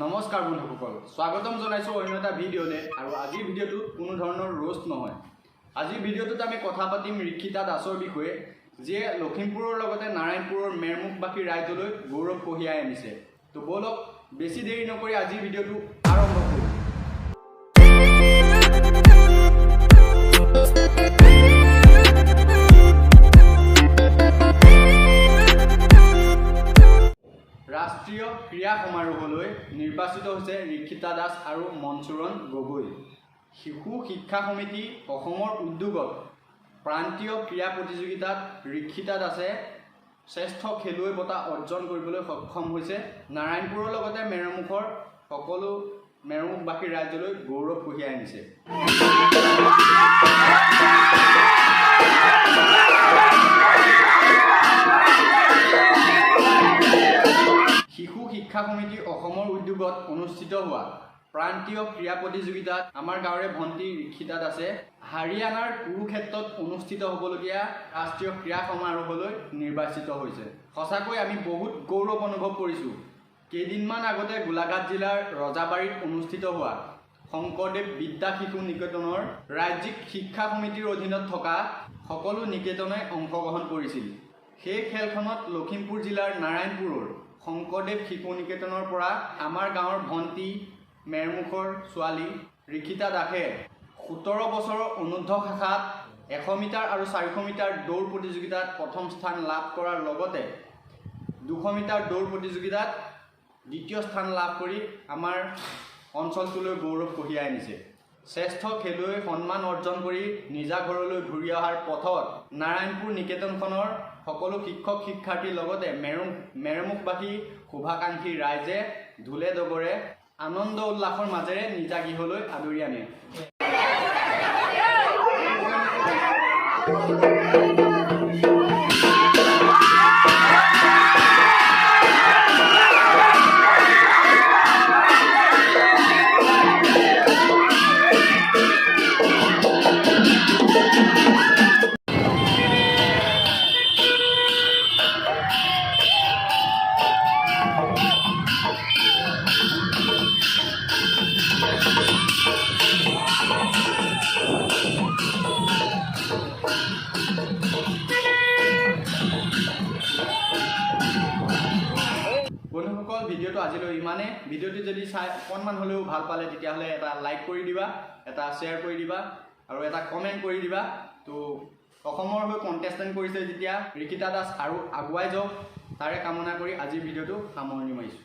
নমস্কাৰ বন্ধুসকল, স্বাগতম জনাইছো অন্য এটা ভিডিঅ'লে। আৰু আজিৰ ভিডিঅ'টো কোনো ধৰণৰ ৰোষ্ট নহয়। আজিৰ ভিডিঅ'টোত আমি কথা পাতিম ৰিক্ষিতা দাসৰ বিষয়ে, যিয়ে লখিমপুৰৰ লগতে নাৰায়ণপুৰৰ মেৰমুখবাসী ৰাইজলৈ গৌৰৱ কঢ়িয়াই আনিছে। তো বলক বেছি দেৰি নকৰি আজিৰ ভিডিঅ'টো আৰম্ভ কৰোঁ। ৰাষ্ট্ৰীয় ক্ৰীড়া সমাৰোহলৈ নিৰ্বাচিত হৈছে ৰিক্ষিতা দাস আৰু মনচুৰণ গগৈ। শিশু শিক্ষা সমিতি অসমৰ উদ্যোগত প্ৰান্তীয় ক্ৰীড়া প্ৰতিযোগিতাত ৰিক্ষিতা দাসে শ্ৰেষ্ঠ খেলুৱৈ বঁটা অৰ্জন কৰিবলৈ সক্ষম হৈছে। নাৰায়ণপুৰৰ লগতে মেৰমুখৰ সকলো মেৰমুখবাসী ৰাইজলৈ গৌৰৱ কঢ়িয়াই আনিছে। শিশু শিক্ষা সমিতি অসমৰ উদ্যোগত অনুষ্ঠিত হোৱা প্ৰান্তীয় ক্ৰীড়া প্ৰতিযোগিতাত আমাৰ গাঁৱৰে ভণ্টি ৰিক্ষিতা দাসে হাৰিয়ানাৰ কুৰুক্ষেত্ৰত অনুষ্ঠিত হ'বলগীয়া ৰাষ্ট্ৰীয় ক্ৰীড়া সমাৰোহলৈ নিৰ্বাচিত হৈছে। সঁচাকৈ আমি বহুত গৌৰৱ অনুভৱ কৰিছোঁ। কেইদিনমান আগতে গোলাঘাট জিলাৰ ৰজাবাৰীত অনুষ্ঠিত হোৱা শংকৰদেৱ বিদ্যা শিশু নিকেতনৰ ৰাজ্যিক শিক্ষা সমিতিৰ অধীনত থকা সকলো নিকেতনে অংশগ্ৰহণ কৰিছিল। সেই খেলখনত লখিমপুৰ জিলাৰ নাৰায়ণপুৰৰ শংকৰদেৱ শিশু নিকেতনৰ পৰা আমাৰ গাঁৱৰ ভণ্টি মেৰমুখৰ ছোৱালী ৰিক্ষিতা দাসে 17 বছৰৰ অনুৰ্ধ শাখাত 100 মিটাৰ আৰু 400 মিটাৰ দৌৰ প্ৰতিযোগিতাত প্ৰথম স্থান লাভ কৰাৰ লগতে 200 মিটাৰ দৌৰ প্ৰতিযোগিতাত দ্বিতীয় স্থান লাভ কৰি আমাৰ অঞ্চলটোলৈ গৌৰৱ কঢ়িয়াই আনিছে। শ্ৰেষ্ঠ খেলুৱৈ সন্মান অৰ্জন কৰি নিজা ঘৰলৈ ঘূৰি অহাৰ পথত নাৰায়ণপুৰ নিকেতনখনৰ সকলো শিক্ষক শিক্ষাৰ্থীৰ লগতে মেৰমুখবাসী শুভাকাংক্ষী ৰাইজে ঢোলে ডগৰে আনন্দ উল্লাসৰ মাজেৰে নিজা গৃহলৈ আদৰি আনে। বন্ধুসকল, ভিডিঅ'টো আজিলৈ ইমানে। ভিডিঅ'টো যদি চাই অকণমান হ'লেও ভাল পালে তেতিয়াহ'লে এটা লাইক কৰি দিবা, এটা শ্বেয়াৰ কৰি দিবা আৰু এটা কমেণ্ট কৰি দিবা। তো অসমৰ হৈ কণ্টেষ্টেণ্ট কৰিছে যেতিয়া ৰিক্ষিতা দাস আৰু আগুৱাই যাওক তাৰে কামনা কৰি আজিৰ ভিডিঅ'টো সামৰণি মাৰিছোঁ।